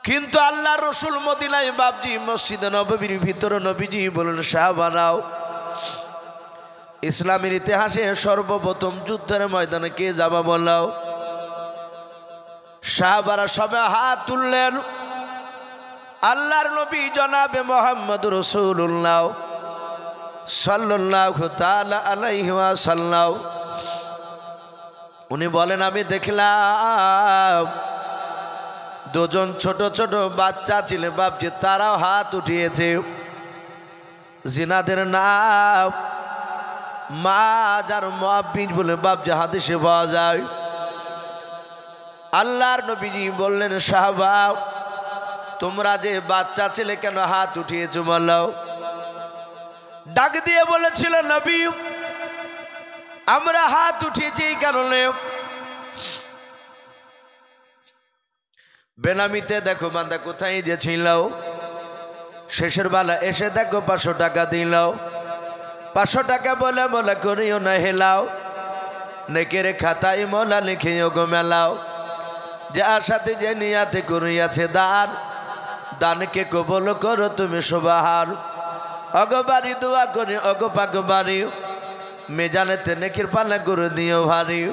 কিন্তু আল্লাহর রাসূল মদিনায় বাপজি মসজিদে নববীর ভিতরে নবীজি বলেন সাহাবারাও ইসলামের ইতিহাসে সর্বপ্রথম যুদ্ধের ময়দানে কে যাবা বলাও। সাহাবারা সবাই হাত তুললেন। আল্লাহর নবী জনাবে মুহাম্মদ রাসূলুল্লাহ সাল্লাল্লাহু তাআলা আলাইহি ওয়াসাল্লাম উনি বলেন আমি দেখলাম দুজন ছোট ছোট বাচ্চা ছিল বাপজি তারাও হাত উঠিয়েছে। জিনাদের নাম মাজার মুআব্বিদ বলে বাপজি হাদিসে পাওয়া যায়। আল্লাহর নবীজি বললেন সাহাবা তোমরা যে বাচ্চা ছেলে কেন হাত উঠিয়েছো বলো। ডাক দিয়ে বলেছিল নবী আমরা হাত উঠিয়েছি এই কারণে বেনামিতে দেখো বান্দা কোথায় যে ছিল শেষের বেলা এসে দেখো 500 টাকা দিল। 500 টাকা বলে মোলা করিও না হেলাও নেকের খাতায় মোলা লিখিও গো মেলাও। যার সাথে যে নিয়াতে করিয়াছে দান দানকে কবুল করো তুমি সুবহান। অগবারি দোয়া করি অগ পাগবারি মেজানেতে নেকির পাল্লা করে দিও ভারী।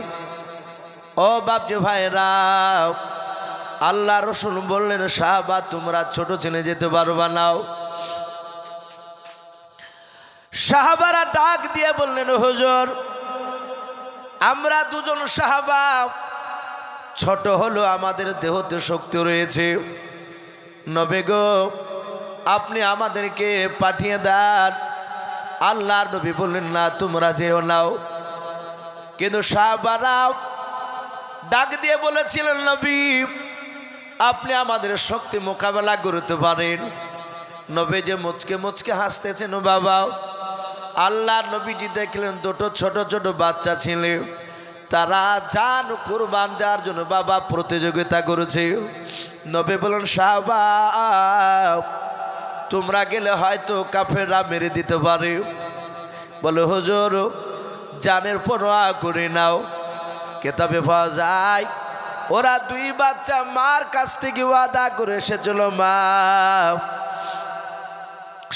ও বাপজি ভাইরা আল্লাহ রাসূল বললেন সাহাবা তোমরা ছোট ছেলে যেতে পারবা নাও। সাহাবারা ডাক দিয়ে বললেন হুজুর আমরা দুজন সাহাবা ছোট হলো আমাদের দেহতে শক্তি রয়েছে নবী গো আপনি আমাদেরকে পাঠিয়ে দেন। আল্লাহর নবী বললেন না তোমরা যেও নাও। কিন্তু সাহাবারা ডাক দিয়ে বলেছিলেন নবী আপনি আমাদের শক্তি মোকাবেলা করতে পারেন। নবী যে মুচকে মুচকে হাসতেছেন বাবা। আল্লাহর নবীজি দেখলেন দুটো ছোট ছোট বাচ্চা ছিল তারা জান কুরবান দেওয়ার জন্য বাবা প্রতিযোগিতা করেছে। নবী বলেন সাহাবা তোমরা গেলে হয়তো কাফেররা মেরে দিতে পারে। বলে হুজুর জানের পরোয়া করে নাও। কিতাবে পাওয়া যায় ওরা দুই বাচ্চা মার কাছ থেকে ওয়াদা করে এসেছিল মা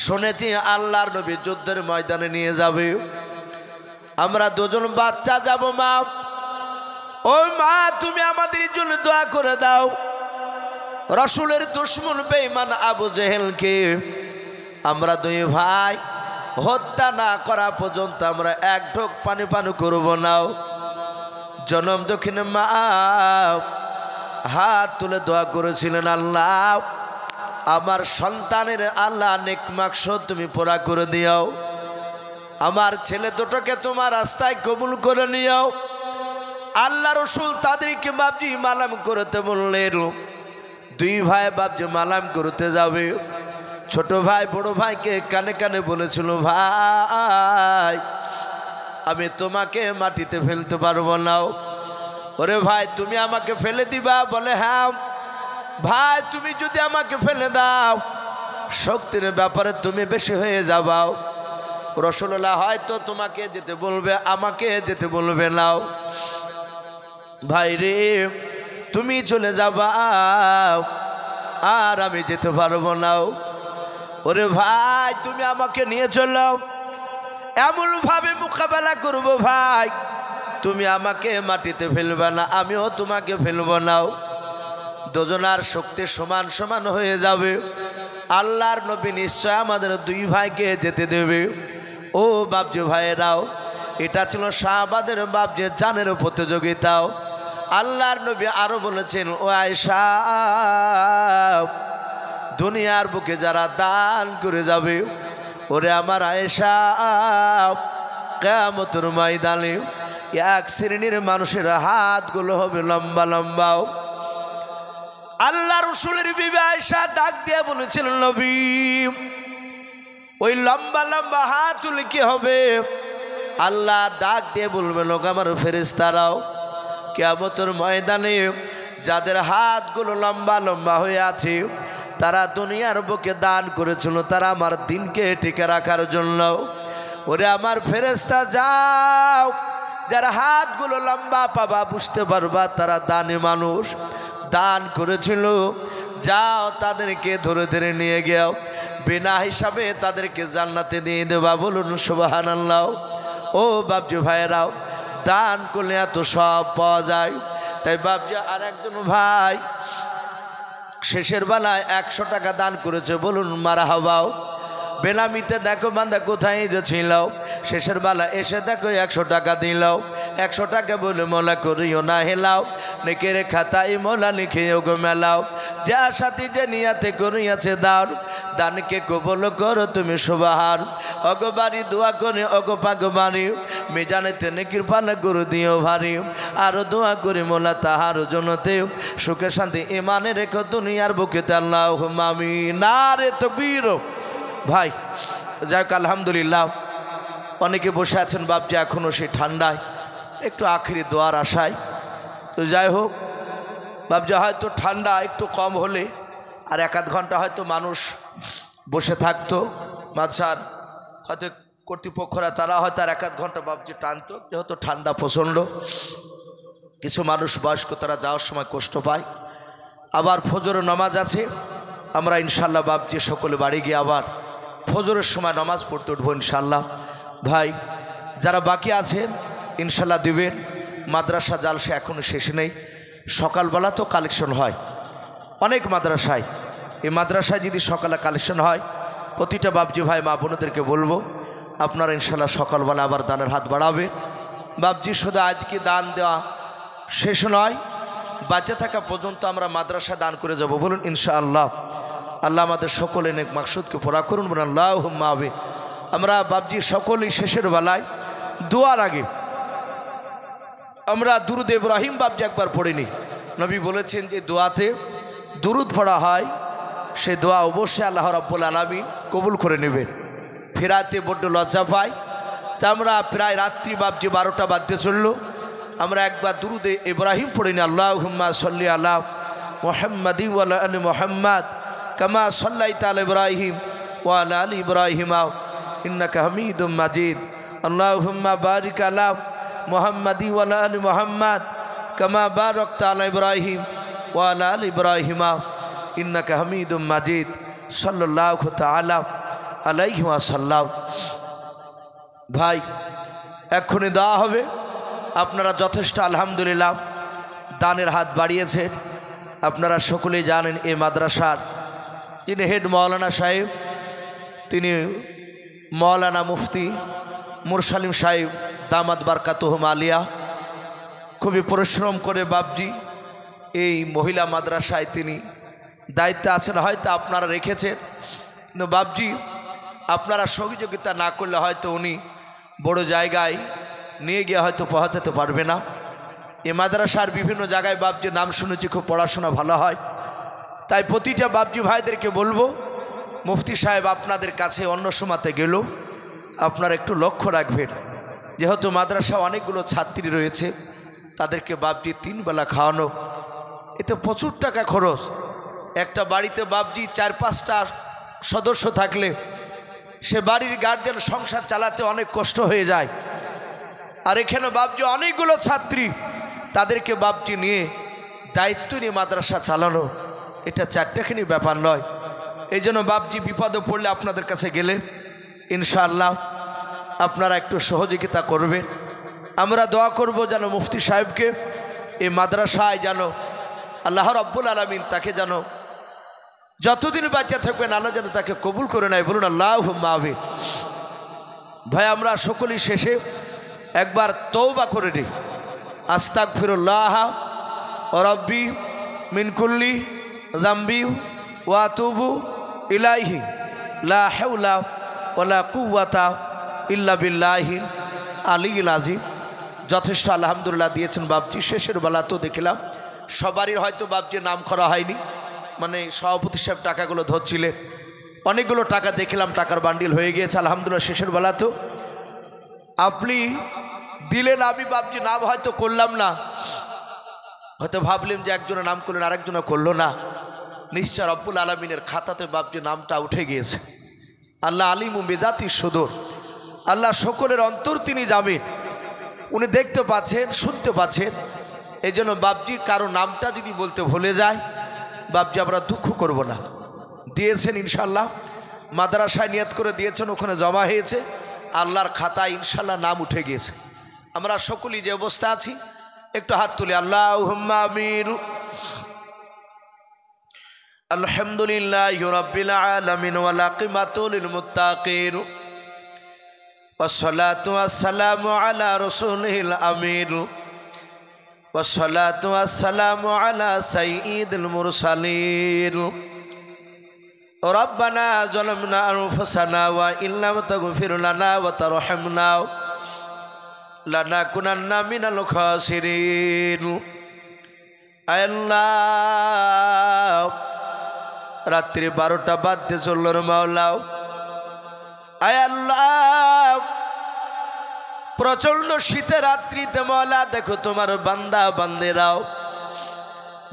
শুনেছি আল্লাহর নবী যুদ্ধের ময়দানে নিয়ে যাবে আমরা দুজন বাচ্চা যাব মা। ওই মা তুমি আমাদের জন্য দোয়া করে দাও। রাসূলের দুশমন বেঈমান আবু জেহেলকে আমরা দুই ভাই হত্যা না করা পর্যন্ত আমরা এক ঢোক পানি পান করব না। জনম দক্ষিণে মা হাত তুলে দোয়া করেছিলেন আল্লাহ আমার সন্তানের আল্লাহ নেক মাকসুদ তুমি পুরা করে দিও। আমার ছেলে দুটোকে তোমার রাস্তায় কবুল করে নিও। আল্লাহ রাসূল তাদেরকে বাপজি মালাম করতে বললেন। দুই ভাই বাপজি মালাম করতে যাবে। ছোট ভাই বড় ভাইকে কানে কানে বলেছিল ভাই আমি তোমাকে মাটিতে ফেলতে পারবো না। ওরে ভাই তুমি আমাকে ফেলে দিবা? বলে হ্যাঁ। ভাই তুমি যদি আমাকে ফেলে দাও শক্তির ব্যাপারে তুমি বেশি হয়ে যাবাও। রাসূলুল্লাহ হয়তো তোমাকে যেতে বলবে আমাকে যেতে বলবে না। ভাই রে তুমি চলে যাবা আর আমি যেতে পারবো না। ওরে ভাই তুমি আমাকে নিয়ে চলো এমন ভাবে মোকাবেলা করব ভাই তুমি আমাকে মাটিতে ফেলবে না আমিও তোমাকে ফেলবো না। দুজনার শক্তি সমান সমান হয়ে যাবে। আল্লাহর নবী নিশ্চয় আমাদের দুই ভাইকে যেতে দেবে। ও বাপজি ভাইরাও এটা ছিল সাহাবাদের বাপজি জানের প্রতিযোগিতাও। আল্লাহর নবী আরো বলেছেন ও আয়েশা দুনিয়ার বুকে যারা দান করে যাবে ওরে আমার আয়েশা কিয়ামতের ময়দানে এক শ্রেণীর মানুষের হাতগুলো হবে লম্বা লম্বাও। আল্লাহ রাসূলের বিবি আয়েশা ডাক দিয়ে বলেছিলেন নবী ওই লম্বা লম্বা হাত তুলে কি হবে? আল্লাহ ডাক দিয়ে বলবেন লোক আমার ফেরেশতারাও কিয়ামতের ময়দানে যাদের হাতগুলো লম্বা লম্বা হয়ে আছে তারা দুনিয়ার বুকে দান করেছিল তারা আমার দিনকে টিকে রাখার জন্য। ওরে আমার ফেরেশতা যাও যারা হাতগুলো লম্বা পাবা বুঝতে পারবা তারা দানি মানুষ। দান করেছিল, যাও তাদেরকে ধরে ধরে নিয়ে গেও, বিনা হিসাবে তাদেরকে জান্নাতে দিয়ে দেবা। বলুন সুবহানাল্লাহ। ও বাপজি ভাইয়েরাও, দান করলে এত সব পাওয়া যায়। তাই বাপজি আর একজন ভাই শেষের বেলায় 100 টাকা দান করেছে। বলুন মারহাবাও। বেলামিতে দেখো বান্দা কোথায় যে ছিল, শেষের বেলা এসে দেখো 100 টাকা দিল। 100 টাকা বলে মোলা করিও না হেলাও, নেকের খাতায় মোলা লিখেও গো মেলাও। যা সাথী যে নিয়াতে করিয়াছে দান, দানকে কবল করো তুমি সুবহান। অগো বাড়ি দোয়া করে অগো পাগ বাড়ি, মেজানেতে নেকির পালা গুরু দিও ভারী। আরো দোয়া করি মোলা তাহার জনতে, সুখে শান্তি ইমানে রেখো দুনিয়ার বুকেতে আল্লাহুম্মা আমিন। নারে তাকবীর। ভাই যাক আলহামদুলিল্লাহ, অনেকে বসে আছেন বাপজি এখনও সেই ঠান্ডায়, একটু আখিরি দোয়ার আশায়। তো যাই হোক বাপজি, হয়তো ঠান্ডা একটু কম হলে আর 1-8 ঘন্টা হয়তো মানুষ বসে থাকতো। মাঝার হয়তো কর্তৃপক্ষরা তারা হয়তো আর 1-8 ঘন্টা বাপজি টানতো, যেহেতু ঠান্ডা প্রচণ্ড। কিছু মানুষ বয়স্ক তারা যাওয়ার সময় কষ্ট পায়। আবার ফজরের নামাজ আছে, আমরা ইনশাল্লাহ বাপজি সকলে বাড়ি গিয়ে আবার ফজরের সময় নামাজ পড়তে উঠবো ইনশাল্লাহ। ভাই যারা বাকি আছেন ইনশাল্লাহ দিবেন। মাদ্রাসা জালসা এখনও শেষ নেই, সকালবেলা তো কালেকশন হয় অনেক মাদ্রাসায়। এই মাদ্রাসায় যদি সকালে কালেকশন হয়, প্রতিটা বাপজি ভাই মা বোনদেরকে বলবো আপনারা ইনশাল্লাহ সকালবেলা আবার দানের হাত বাড়াবে। বাপজি শুধু আজকে দান দেওয়া শেষ নয়, বাঁচে থাকা পর্যন্ত আমরা মাদ্রাসা দান করে যাব। বলুন ইনশাআল্লাহ। আল্লাহ আমাদের সকলে নেক মাকসুদকে পুরা করুন। বলুন আল্লাহুম্মা আমিন। আমরা বাপজি সকলেই শেষের বেলায় দোয়ার আগে আমরা দুরুদ ইব্রাহিম বাপজি একবার পড়িনি। নবী বলেছেন যে দোয়াতে দুরুদ পড়া হয়, সে দোয়া অবশ্যই আল্লাহ রাব্বুল আলামিন কবুল করে নেবেন। ফেরাতে বড্ড লজ্জা পাই। তা আমরা প্রায় রাত্রি বাপজি 12টা বাজতে চললো, আমরা একবার দুরুদে ইব্রাহিম পড়িনি। আল্লাহুম্মা সাল্লি আলা মুহাম্মাদি ওয়া আলা আলি মুহাম্মাদ কামা সাল্লাইতা আলা ইব্রাহিম ওয়া আলা আলি ইব্রাহিম ইন্নাকা হামিদুম মাজিদ। আল্লাহুম্মা বারিক আলা মুহাম্মাদি ওয়া আলা আলি মুহাম্মাদ কামা বারাকতা আলা ইব্রাহিম ওয়া আলা আলি ইব্রাহিম ইন্নাকা হামিদুম মাজিদ। সাল্লাল্লাহু তাআলা আলাইহি ওয়া সাল্লাম। ভাই এক্ষুনি দেওয়া হবে। আপনারা যথেষ্ট আলহামদুলিল্লাহ দানের হাত বাড়িয়েছে। আপনারা সকলেই জানেন এই মাদ্রাসার যিনি হেড মৌলানা সাহেব, তিনি মৌলানা মুফতি মুরসালিম সাহেব দামাত বারকাতুহুম আলিয়া। খুবই পরিশ্রম করে বাপজি এই মহিলা মাদ্রাসায় তিনি দায়িত্বে আছেন। হয়তো আপনারা রেখেছেন, কিন্তু বাপজি আপনারা সহযোগিতা না করলে হয়তো উনি বড় জায়গায় নিয়ে গিয়ে হয়তো পৌঁছাতে পারবে না। এই মাদ্রাসার বিভিন্ন জায়গায় বাপজি নাম শুনেছি খুব পড়াশোনা ভালো হয়। তাই প্রতিটা বাপজি ভাইদেরকে বলবো, মুফতি সাহেব আপনাদের কাছে অন্য সময়তে গেল আপনারা একটু লক্ষ্য রাখবেন। যেহেতু মাদ্রাসা অনেকগুলো ছাত্রী রয়েছে, তাদেরকে বাপজি 3 বেলা খাওয়ানো, এতে প্রচুর টাকা খরচ। একটা বাড়িতে বাপজি 4-5টা সদস্য থাকলে সে বাড়ির গার্জেন সংসার চালাতে অনেক কষ্ট হয়ে যায়। আর এখানে বাপজি অনেকগুলো ছাত্রী, তাদেরকে বাপজি নিয়ে দায়িত্ব নিয়ে মাদ্রাসা চালানো এটা চারটেখানি ব্যাপার নয়। এই জন্য বাপজি বিপদে পড়লে আপনাদের কাছে গেলে ইনশাআল্লাহ আপনারা একটু সহযোগিতা করবেন। আমরা দোয়া করব যেন মুফতি সাহেবকে এই মাদ্রাসায় যেন আল্লাহ রাব্বুল আলামিন তাকে যেন যতদিন বাঁচা থাকবেন আল্লাহ যেন তাকে কবুল করে নেয়। বলুন আল্লাহুম্মা আমিন। ভাই আমরা সকলেই শেষে একবার তওবা করে নিই। আস্তাগফিরুল্লাহ রাব্বি মিন কুল্লি যামবি ওয়া আতুবু ইলাইহি লা হাওলা ওয়ালা কুওয়াতা ইল্লা বিল্লাহিল আলিয়্যিল আযীম। যথেষ্ট আলহামদুলিল্লাহ দিয়েছেন বাপজি। শেষের বেলা তো দেখলাম সবারই হয়তো বাপজি নাম করা হয়নি, মানে সভাপতি সাহেব টাকাগুলো ধরছিলেন, অনেকগুলো টাকা দেখলাম টাকার বান্ডিল হয়ে গিয়েছে আলহামদুলিল্লাহ। শেষের বেলা তো আপনি দিলেন, আমি বাপজি নাম হয়তো করলাম না, হয়তো ভাবলাম যে একজনের নাম করলেন আরেকজনে করলো না। নিশ্চয় রব্বুল আলামিনের খাতাতে বাপজি নামটা উঠে গিয়েছে। আল্লাহ আলিমু বিজাতি সুদূর, আল্লাহ সকলের অন্তর তিনি জানেন, উনি দেখতে পাচ্ছেন শুনতে পাচ্ছেন। এই জন্য বাপজি কারো নামটা যদি বলতে ভুলে যায়, বাপজি আমরা দুঃখ করব না। দিয়েছেন ইনশাল্লাহ, মাদ্রাসায় নিয়ত করে দিয়েছেন, ওখানে জমা হয়েছে, আল্লাহর খাতায় ইনশাল্লাহ নাম উঠে গিয়েছে। আমরা সকলেই যে অবস্থা আছি একটু হাত তুলি, আল্লাহুম্মা আমিন। আলহামদুলিল্লাহি রাব্বিল আলামিন ওয়াল আকিবাতু লিল মুত্তাকিন ওয়াসসালাতু ওয়াসসালামু আলা রাসূলিল আমিন ওয়াসসালাতু ওয়াসসালামু আলা সাইয়্যিদিল মুরসালিন। রব্বানা যালামনা আনফুসানা ওয়া ইল্লাম তাগফির লানা ওয়া তারহামনা লানাকুনান্না মিনাল খাসিরিন। আল্লাহ, রাত্রি 12টা বাজতে চলল রে মাওলা। আয় আল্লাহ, প্রচন্ড শীতের রাত্রিতে মাওলা দেখো তোমার বান্দা বান্দেরাও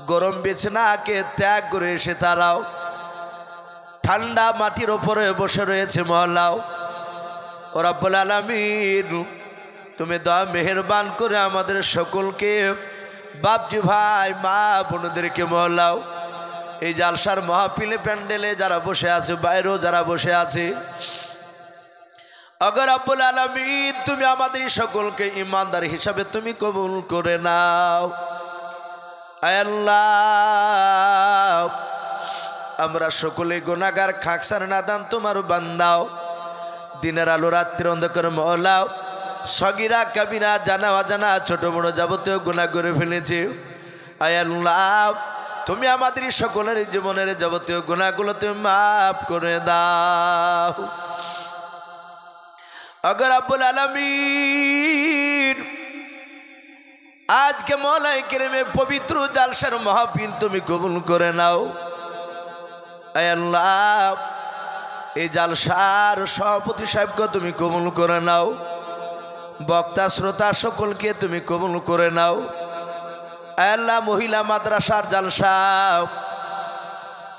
গরম বিছানাকে ত্যাগ করে এসে তারাও ঠান্ডা মাটির ওপরে বসে রয়েছে মাওলা। ও রব্বুল আলামিন, তুমি দয়া মেহেরবান করে আমাদের সকলকে, বাপজি ভাই মা বোনদেরকে মাওলা, এই জালসার মাহফিলে প্যান্ডেলে যারা বসে আছে, বাইরেও যারা বসে আছে, আগে রব্বুল আলামিন তুমি আমাদের সকলকে ইমানদার হিসাবে তুমি কবুল করে নাও। আয় আল্লাহ, আমরা সকলে গুনাহগার, খাকসার নাদান তোমার বান্দাও, দিনের আলো রাত্রির অন্ধকার মহলাও, সগীরা কাবিরা জানা অজানা ছোট বড় যাবতীয় গুনাহ করে ফেলেছি। আয় আল্লাহ, তুমি আমাদের সকলের জীবনের যাবতীয় গুনাহগুলো তুমি মাফ করে দাও। আগে রব্বুল আলামিন, আজকে মওলাই কেরেমে পবিত্র জালসার মাহফিল তুমি কবুল করে নাও। আয় আল্লাহ, এই জালসার সভাপতি সাহেবকে তুমি কবুল করে নাও, বক্তা শ্রোতা সকলকে তুমি কবুল করে নাও। আয় আল্লাহ, মহিলা মাদ্রাসার জালসা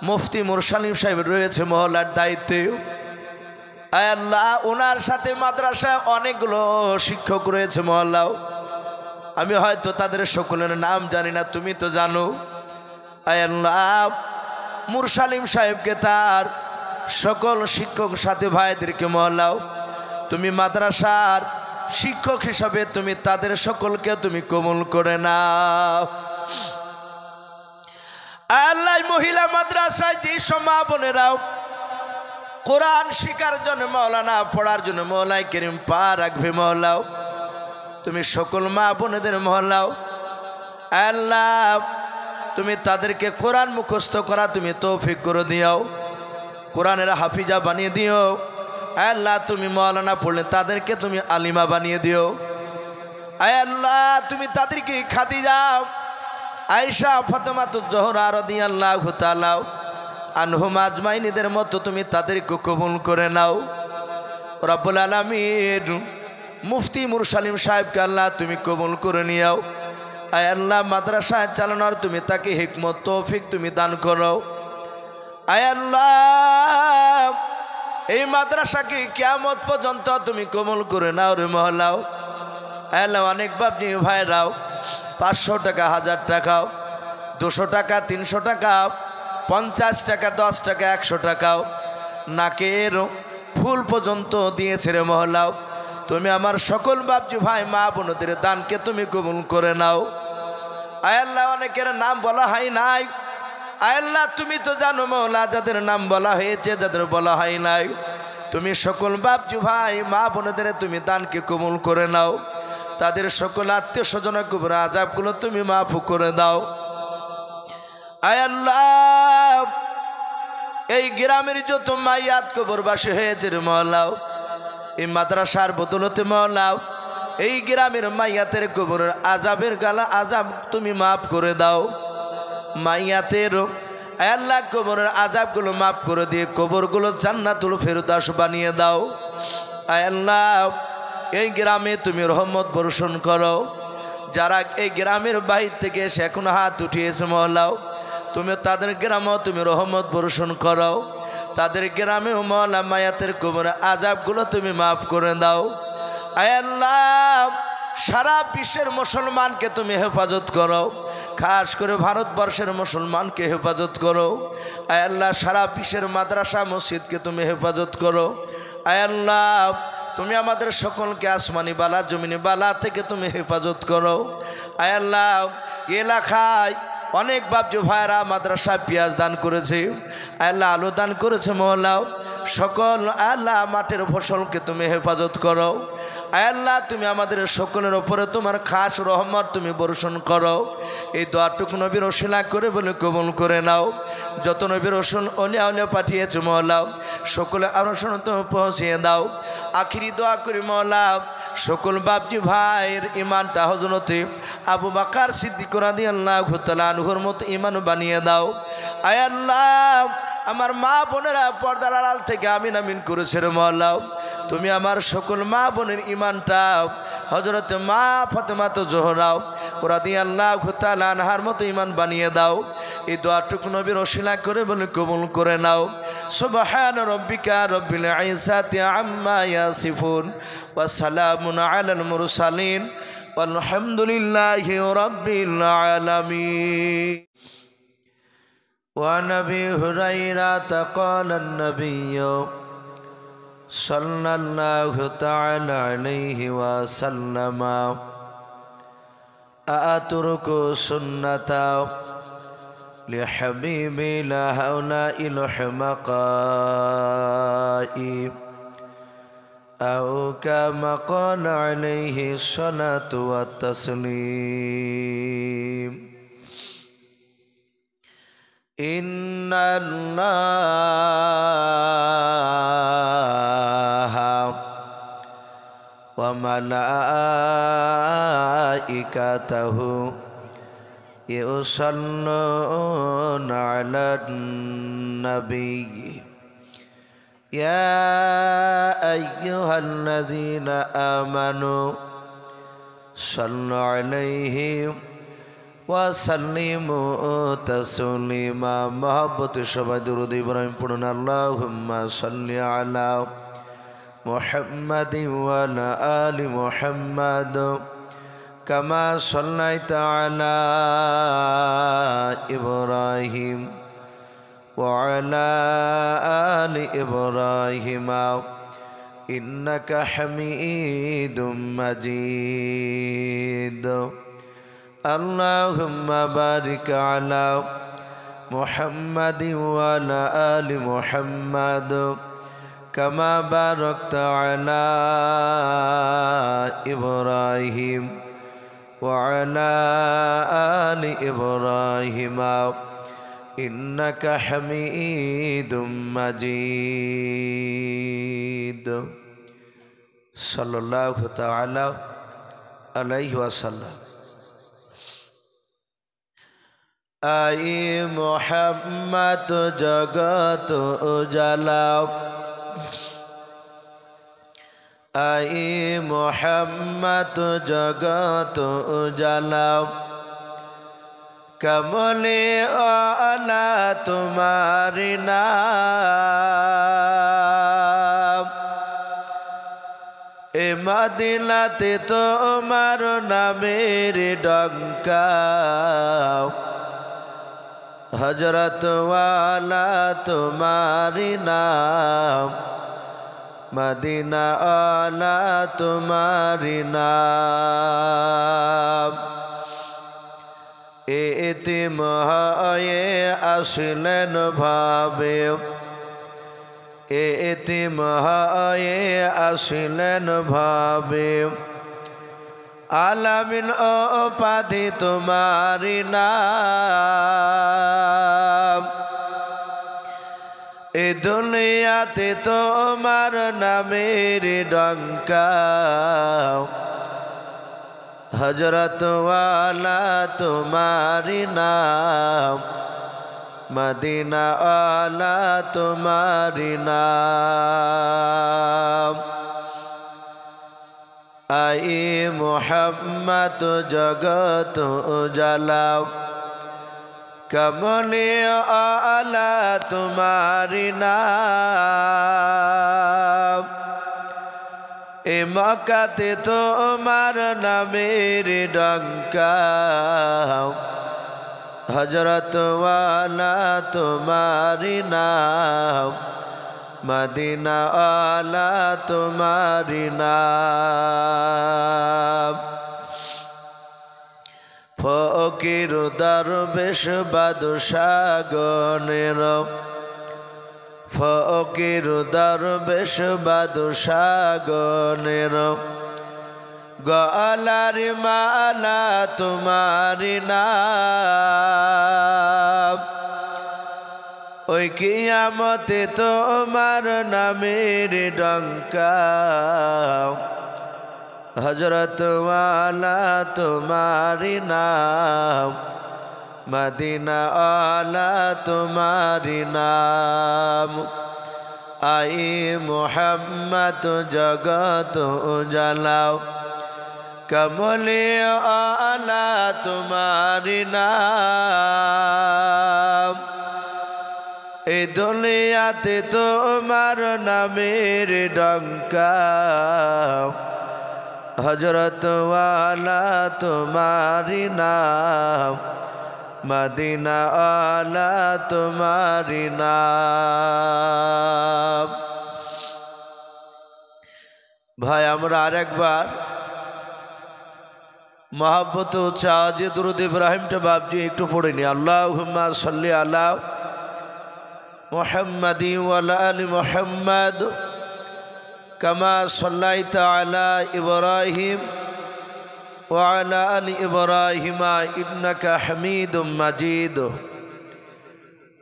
মুফতি মুরসালিম সাহেব রয়েছে মহল্লার দায়িত্বে। আয় আল্লাহ, ওনার সাথে মাদ্রাসায় অনেকগুলো শিক্ষক রয়েছে মহল্লাও, আমি হয়তো তাদের সকলের নাম জানি না, তুমি তো জানো। আয় আল্লাহ, মুরসালিম সাহেবকে তার সকল শিক্ষক সাথী ভাইদেরকে মহল্লাও তুমি মাদ্রাসার শিক্ষক হিসাবে তুমি তাদের সকলকে তুমি কবুল করে নাও। আল্লাহ, মহিলা মাদ্রাসায় যে মা বোনেরাও কোরআন শিখার জন্য মাওলানা পড়ার জন্য মওলাই কেরিম পা রাখবে মহল্লাও, তুমি সকল মা বোনেদের মহল্লাও আল্লাহ তুমি তাদেরকে কোরআন মুখস্থ করা তুমি তৌফিক করে দিও, কোরআনের হাফিজা বানিয়ে দিও। আল্লাহ, তুমি মাওলানা পড়লে তাদেরকে তুমি আলিমা বানিয়ে দিও। আয় আল্লাহ, তুমি তাদেরকে খাদিজা, আয়েশা, ফাতেমাতুজ জোহরা রাদিয়াল্লাহু তাআলা আনহুম আজমাইনদের মতো তুমি তাদেরকে কবুল করে নাও। রব্বুল আলামিন, মুফতি মুরসালিম সাহেবকে আল্লাহ তুমি কবুল করে নিও। আয় আল্লাহ, মাদ্রাসা চালানোর তুমি তাকে হিকমত তৌফিক তুমি দান করো। আয় আল্লাহ, এই মাদ্রাসাকে কিয়ামত পর্যন্ত তুমি কবুল করে নাও রে মহলাও। আয় আল্লাহ, অনেক বাপজি ভাইরাও 500 টাকা, 1000 টাকাও, 200 টাকা, 300 টাকা, 50 টাকা, 10 টাকা, 100 টাকাও নাকের ফুল পর্যন্ত দিয়েছে রে মহলাও। তুমি আমার সকল বাপজি ভাই মা বোনদের দানকে তুমি কবুল করে নাও। আয় আল্লাহ, অনেকের নাম বলা হয় নাই, আয় আল্লাহ তুমি তো জানো মওলা, যাদের নাম বলা হয়েছে যাদের বলা হয় নাই, তুমি সকল বাপজি ভাই মা বোনদের তুমি দানকে কবুল করে নাও। তাদের সকল আত্মীয় স্বজনের কবর আযাবগুলো তুমি মাফ করে দাও। আয় আল্লাহ, এই গ্রামের যত মাইয়াত কবরবাসী হয়েছে রে মওলাও, এই মাদ্রাসার বদলতে মওলাও এই গ্রামের মাইয়াতের কবরের আযাবের গালা আযাব তুমি মাফ করে দাও। মাইয়াতের আয় আল্লাহ কবরের আযাবগুলো মাফ করে দিয়ে কবরগুলো জান্নাতুল ফেরদাউস বানিয়ে দাও। আয় আল্লাহ, এই গ্রামে তুমি রহমত বর্ষণ করো। যারা এই গ্রামের বাহির থেকে এসে এখন হাত উঠিয়েছে মওলাও, তুমি তাদের গ্রামেও তুমি রহমত বর্ষণ করো। তাদের গ্রামেও মওলা মায়াতের কবরের আযাবগুলো তুমি মাফ করে দাও। আয় আল্লাহ, সারা বিশ্বের মুসলমানকে তুমি হেফাজত করো, খাস করে ভারতবর্ষের মুসলমানকে হেফাজত করো। আয় আল্লাহ সারা বিশ্বের মাদ্রাসা মসজিদকে তুমি হেফাজত করো। আয় আল্লাহ তুমি আমাদের সকলকে আসমানি বালা জমিনি বালা থেকে তুমি হেফাজত করো। আয় আল্লাহ এলাকায় অনেক বাপজি ভাইরা মাদ্রাসায় পেঁয়াজ দান করেছে, আল্লাহ আলু দান করেছে। মহল্লা সকল আল্লাহ মাঠের ফসলকে তুমি হেফাজত করো। আল্লাহ তুমি আমাদের সকলের ওপরে তোমার খাস রহমত তুমি বর্ষণ করো। এই দোয়াটুকু নবীর ওসিলা করে বলে কবুল করে নাও। যত নবীর রসুল অলিয়া অলিয়া পাঠিয়েছে মহল্লা সকলে আরো তুমি পৌঁছিয়ে দাও। আখিরি দোয়া করি মহল্লা সকল বাপজি ভাইয়ের ইমানটা হযরতে আবু বকর সিদ্দিক রাদিয়াল্লাহু তাআলা আনহুর মতো ইমান বানিয়ে দাও। আয় আল্লাহ আমার মা বোনেরা পর্দার আড়াল থেকে আমিন আমিন করেছে রে মওলা, তুমি আমার সকল মা বোনের ইমানটা হযরতে মা ফাতেমা জোহরা রাদিয়াল্লাহু তাআলা আনহার মতো ইমান বানিয়ে দাও। এই দোয়াটুকু নবীর ওসিলা করে বলে কবুল করে নাও। সুবহান রাব্বিকা রাব্বিল ইজ্জাতি আম্মা ইয়াসিফুন ওয়া সালামুন আলাল মুরসালিন ওয়ালহামদুলিল্লাহি রাব্বিল আলামিন। وعن أبي هريرة قال النبي صلى الله تعالى عليه وسلم أترك سنة لحبيبي لهؤلاء الحمقاء أو كما قال عليه الصلاة والتسليم. إن الله وملائكته يصلون على النبي يا أيها الذين آمنوا صلوا عليه وسلموا تسليما. محبت সবাই দুরূদ ইব্রাহিম পড়ুন। আল্লাহুম্মা সাল্লি আলা মুহাম্মাদিন ওয়া আলা আলি মুহাম্মাদ কামা সাল্লাইতা আলা ইব্রাহিম ওয়া আলা আলি ইব্রাহিম ইন্নাকা হামিদুম মাজিদ. اللهم بارك على محمد وعلى آل محمد كما باركت على إبراهيم وعلى آل إبراهيم إنك حميد مجيد. صلى الله تعالى عليه وسلم. আই মোহাম্মদ জগত উজালাও, আই মোহাম্মদ জগত উজালাও, কমলে আলা তোমারি নাম, এ মদিনাতে তোমার নামের ডঙ্কা, হজরত ওয়ালা তোমারি নাম, মদিনা আলা তোমারি নাম। এতিম হয়ে আসলেন ভাবে, এতিম হয়ে আসলেন ভাবে, আলামিন উপাধি তোমারি নাম। এ দুনিয়াতে তোমার নামের ডঙ্কা, হযরত ওয়ালা তোমারি নাম, মদিনা আলা তোমারি নাম। আই মোহাম্মদ জগত উজালাও, কমলে আলা তোমারি নাম, এ মক্কাতে তোমার নামের ডঙ্কা হযরত ওয়ালা তোমারি নাম মদিনা ওয়ালা তোমারি নাম ফকির দরবেশ বাদশাহ গণের ফকির দরবেশ বাদশাহ গণের গলার মালা তোমারি নাম ওই কিয়ামতে তোমার নামের ডঙ্কা হযরত ওয়ালা তোমারি নাম মদিনা ওয়ালা তোমারি নাম আই মুহাম্মদ জগত উজালাও কমলে আলা তোমারি নাম এই দুনিয়াতে তোমার নামের ডঙ্কা হযরত ওয়ালা তোমারি নাম মদিনা ওয়ালা তোমারি নাম ভাই আমরা আরেকবার মহব্বত চাওয়াজে দুরূদ ইব্রাহিমটা বাপজি একটু পড়ে নি আল্লাহুম্মা সাল্লি আলা মুহাম্মাদি ওয়া আলা আলি মুহাম্মাদ কামা সাল্লাইতা আলা ইব্রাহিম ওয়া আলা আলি ইব্রাহিম ইন্নাকা হামিদুম মাজিদ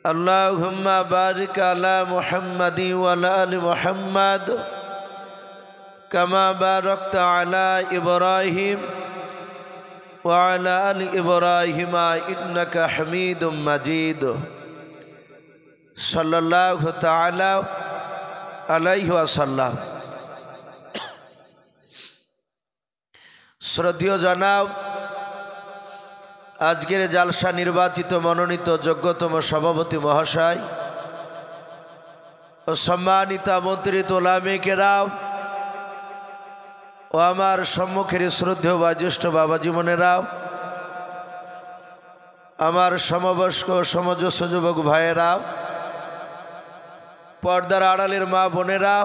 আল্লাহুম্মা বারিক আলা মুহাম্মাদি ওয়া আলা আলি মুহাম্মাদ কামা বারাকতা আলা ইব্রাহিম وعلى آل إبراهيم إنك حميد مجيد صلى الله تعالى عليه وسلم শ্রদ্ধেয় জনাব আজকের জালসা নির্বাচিত মনোনীত যোগ্যতম সভাপতি মহাশয় ও সম্মানিত আমন্ত্রিত ওলামে কেরাম ও আমার সম্মুখের শ্রদ্ধেয় বা জ্যেষ্ঠ বাবা জীবনেরাও আমার সমবয়স্ক সমজস্ব যুবক ভাইয়েরা পর্দার আড়ালের মা বোনেরা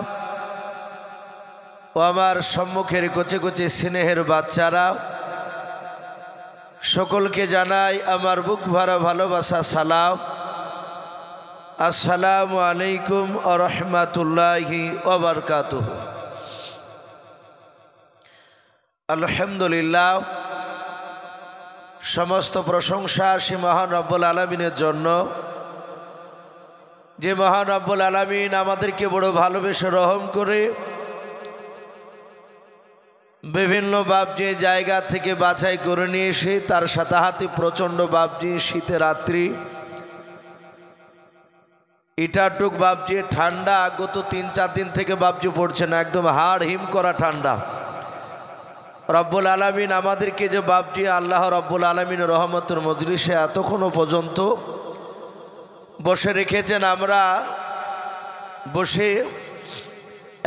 ও আমার সম্মুখের কচি কচি স্নেহের বাচ্চারা সকলকে জানাই আমার বুক ভরা ভালোবাসা সালাম আসসালামু আলাইকুম ওয়া রাহমাতুল্লাহি ওয়া বারাকাতুহু আলহামদুলিল্লাহ সমস্ত প্রশংসা সে মহান রব্বুল আলামিনের জন্য যে মহান রব্বুল আলামিন আমাদেরকে বড় ভালোবেসে রহম করে বিভিন্ন বাবজি জায়গা থেকে বাছাই করে নিয়ে এসে তার সাথে হাতে প্রচণ্ড বাবজি শীতের রাত্রি ইটাটুক বাবজি ঠান্ডা গত ৩-৪ দিন থেকে বাবজি পড়ছে না, একদম হাড় হিম করা ঠান্ডা। রব্বুল আলামিন আমাদেরকে যে বাপটি আল্লাহ রব্বুল আলামিনের রহমতের মজলিসে এতক্ষণও পর্যন্ত বসে রেখেছেন, আমরা বসে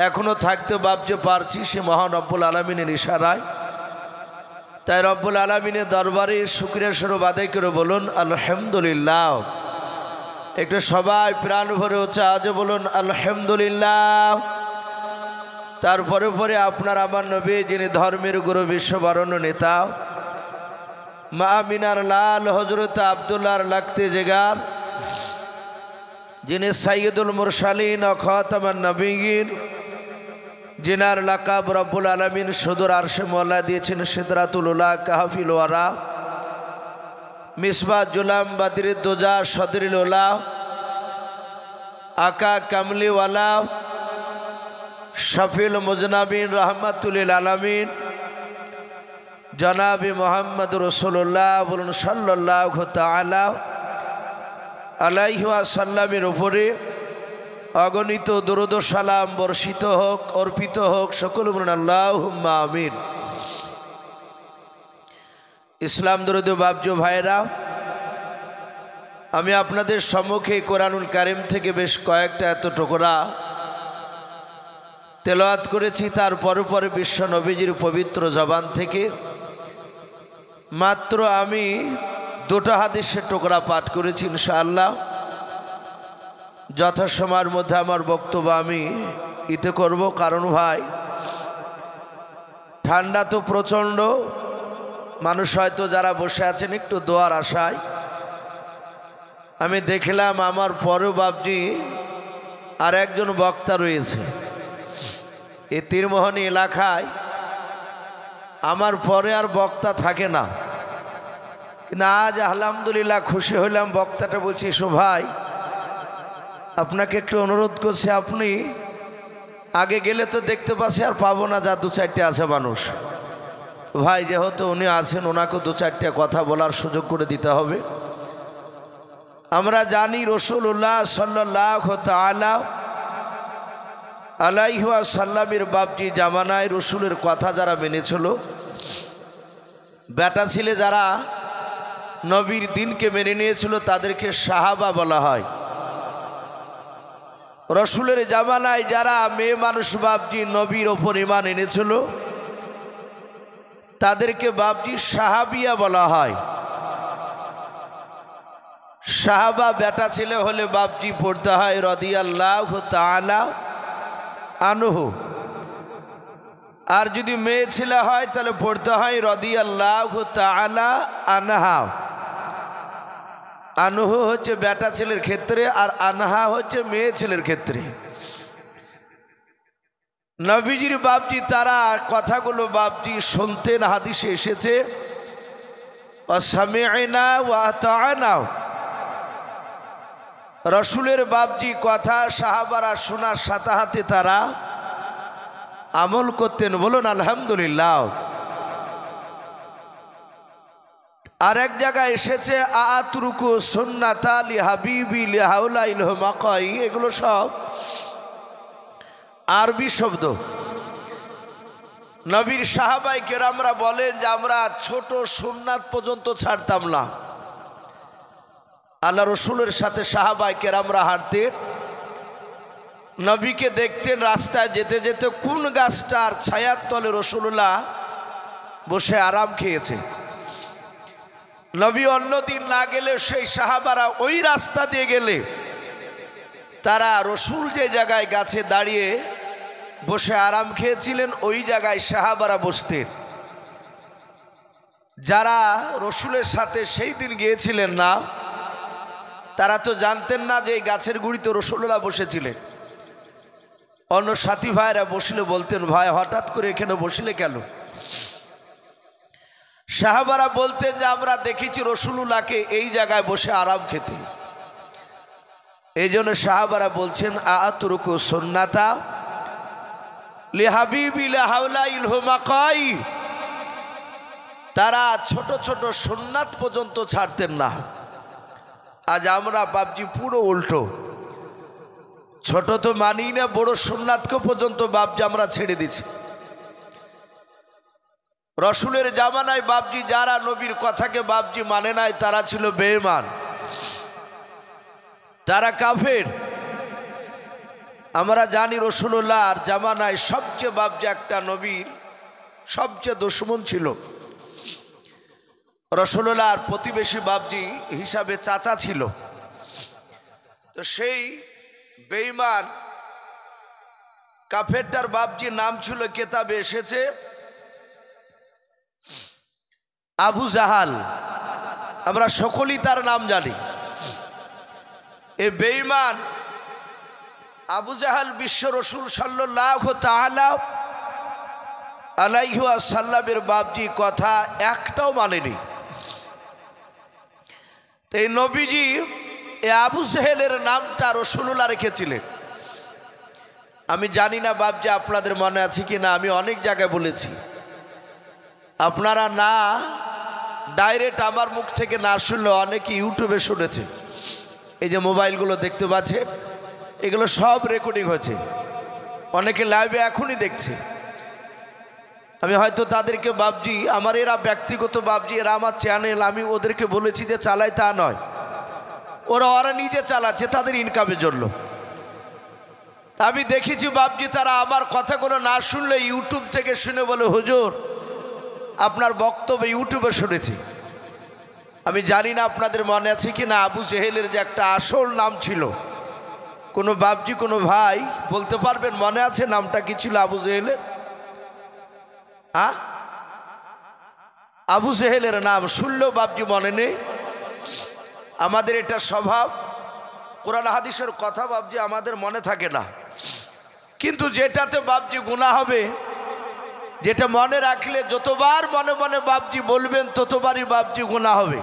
এখনও থাকতে বাপ যে পারছি সে মহান রব্বুল আলামিনের ইশারায়। তাই রব্বুল আলামিনের দরবারে শুকরিয়া স্বরূপ আদায় করে বলুন আলহামদুলিল্লাহ। একটু সবাই প্রাণ ভরে হচ্ছে আজও বলুন আলহামদুলিল্লাহ। তারপরে পরে আপনার আমার নবী যিনি ধর্মের গুরু বিশ্ববরণ্য নেতা মা আমিনার লাল হযরত আব্দুল্লাহর লাগতে জেগার, যিনি সাইয়্যিদুল মুরসালিন ও খাতামান নবিয়্যিন, जिनार लाकाब रब्बुल आलमीन सुदूर आरशे मौला दिएছেন সিদরাতুল উলা কাহফিল ওয়ারা मिसबा जुलाम बदरुद्दोजा सदरुल उला आका कमली वाला शफील मुजनबिन रहमतुल आलमीन जनाब मोहम्मद रसूलुल्लाह सल्लल्लाहु ताआला अलैहि वसल्लमेर उपरे अगणित दुरूद सालाम बर्षित होक अर्पित होक सकल बोलें आल्लाहुम्मा आमीन। इस्लाम दुरूद बाबजो भाईरा आमी आपनादेर सम्मुखे कुरानुल कारिम थेके बेश कयेकटा एत टुकरा তেলাওয়াত করেছি তার পরে পরে বিশ্ব নবীজির পবিত্র জবান থেকে। মাত্র আমি দুটো হাদিসের টুকরা পাঠ করেছি। ইনশাআল্লাহ যথাসময়ের মধ্যে আমার বক্তব্য আমি ইতে করব, কারণ ভাই ঠান্ডা তো প্রচণ্ড, মানুষ হয়তো যারা বসে আছেন একটু দোয়ার আশায়। আমি দেখলাম আমার পরেও বাবজি আর একজন বক্তা রয়েছে এই তীরমোহনী এলাকায়, আমার পরে আর বক্তা থাকে না। কিন্তু আজ আলহামদুলিল্লাহ খুশি হইলাম, বক্তাটা বলছি এসো ভাই আপনাকে একটু অনুরোধ করছি, আপনি আগে গেলে তো দেখতে পাচ্ছি আর পাবো না, যা দু চারটে আছে মানুষ। ভাই যেহেতু উনি আছেন ওনাকে দু চারটে কথা বলার সুযোগ করে দিতে হবে। আমরা জানি রাসূলুল্লাহ সাল্লাল্লাহু তাআলা আলাইহি ওয়াসাল্লামের বাপজি জামানায় রসুলের কথা যারা মেনেছিল, বেটা ছেলে যারা নবীর দিনকে মেনে নিয়েছিল তাদেরকে সাহাবা বলা হয়। রসুলের জামানায় যারা মেয়ে মানুষ বাপজি নবীর ওপর ঈমান এনেছিল তাদেরকে বাপজি সাহাবিয়া বলা হয়। সাহাবা বেটা ছেলে হলে বাপজি পড়তে হয় রাদিয়াল্লাহু তাআলা আনহু, আর যদি মেয়ে ছেলে হয় তাহলে পড়তে হয় রাদিয়াল্লাহু তাআলা আনহা। আনহু হচ্ছে বেটা ছেলের ক্ষেত্রে আর আনহা হচ্ছে মেয়ে ছেলের ক্ষেত্রে। নবীজির বাপজি তারা কথাগুলো বাপজি শুনতেন, হাদিসে এসেছে সামি'না ওয়া আতা'না। রসুলের বাপজি কথা সাহাবারা শোনার সাথে সাথে তারা আমল করতেন। বলুন আলহামদুলিল্লাহ। আর এক জায়গায় এসেছে আতরুকু সুন্নাতা লি হাবিবি লি হাউলাইল মাকাই, এগুলো সব আরবি শব্দ। নবীর সাহাবায়ে কেরামরা বলেন যে আমরা ছোট সুন্নাত পর্যন্ত ছাড়তাম না। আল্লাহ রসুলের সাথে সাহাবায়ে কেরামরা হাঁটতেন, নবীকে দেখতেন রাস্তায় যেতে যেতে কোন গাছটার ছায়ার তলে রসুল্লাহ বসে আরাম খেয়েছে। নবী অন্যদিন না গেলে সেই সাহাবারা ওই রাস্তা দিয়ে গেলে তারা রসুল যে জায়গায় গাছে দাঁড়িয়ে বসে আরাম খেয়েছিলেন ওই জায়গায় সাহাবারা বসতেন। যারা রসুলের সাথে সেই দিন গিয়েছিলেন না তারা তো জানতেন না যে এই গাছের গুঁড়িতে রসুল্লাহ বসেছিলেন। অন্য সাথী ভাইরা বসলে বলতেন ভাই হঠাৎ করে এখানে বসলে কেন? সাহাবারা বলতেন যে আমরা দেখেছি রসুলুল্লাহকে এই জায়গায় বসে আরাম খেতে। এই জন্য সাহাবারা বলছেন আতরুকু সুন্নাতা লি হাবিবি লি হাউলাইল মাকাই। তারা ছোট ছোট সুন্নাত পর্যন্ত ছাড়তেন না। আজ আমরা বাপজি পুরো উল্টো, ছোট তো মানি না, বড় সুন্নাতকে পর্যন্ত বাপজি আমরা ছেড়ে দিচ্ছি। রসুলের জামানায় বাপজি যারা নবীর কথাকে বাপজি মানে নাই তারা ছিল বেঈমান, তারা কাফের। আমরা জানি রসুলুল্লাহর জামানায় সবচেয়ে বাপজি একটা নবীর সবচেয়ে দুশমন ছিল। রসুলুল্লাহর প্রতিবেশী বাপজি হিসাবে চাচা ছিল। তো সেই বেঈমান কাফেরটার বাপজির নাম ছিল, কেতাবে এসেছে আবু জাহাল। আমরা সকলেই তার নাম জানি। এই বেঈমান আবু জাহাল বিশ্ব রসুল সাল্লাল্লাহু তাআলা আলাইহি ওয়াসাল্লামের বাপজি কথা একটাও মানেনি। এই নবীজি এই আবু জাহেলের নামটা রসুলুল্লাহ রেখেছিলেন। আমি জানি না বাপজি আপনাদের মনে আছে কি না, আমি অনেক জায়গায় বলেছি, আপনারা না ডাইরেক্ট আমার মুখ থেকে না শুনলে অনেকে ইউটিউবে শুনেছে। এই যে মোবাইলগুলো দেখতে পাচ্ছেন এগুলো সব রেকর্ডিং হয়েছে, অনেকে লাইভে এখনই দেখছে। আমি হয়তো তাদেরকে বাপজি আমার এরা ব্যক্তিগত বাপজি এরা আমার চ্যানেল, আমি ওদেরকে বলেছি যে চালাই তা নয়, ওরা নিজে চালাচ্ছে তাদের ইনকামের জন্য। আমি দেখেছি বাপজি তারা আমার কথাগুলো না শুনলে ইউটিউব থেকে শুনে বলে, হুজুর আপনার বক্তব্য ইউটিউবে শুনেছি। আমি জানি না আপনাদের মনে আছে কি না, আবু জেহেলের যে একটা আসল নাম ছিল, কোনো বাপজি কোনো ভাই বলতে পারবেন মনে আছে নামটা কি ছিল আবু জেহেলের? আবু জেহেলের নাম শুনলেও বাপজি মনে নেই। আমাদের এটা স্বভাব, কোরআন হাদিসের কথা বাপজি আমাদের মনে থাকে না, কিন্তু যেটাতে বাপজি গুনাহ হবে, যেটা মনে রাখলে যতবার মনে মনে বাপজি বলবেন ততবারই বাপজি গুনাহ হবে,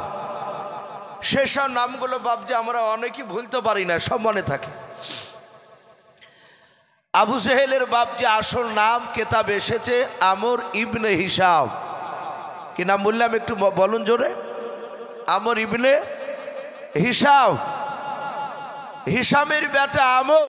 সেসব নামগুলো বাপজি আমরা অনেকেই ভুলতে পারি না, সব মনে থাকে। আবু জেহেলের বাপজি আসল নাম কেতাবে এসেছে আমর ইবনে হিসাম। কি নাম বললাম একটু বলুন জোরে? আমর ইবনে হিসাম। হিসামের বেটা আমর।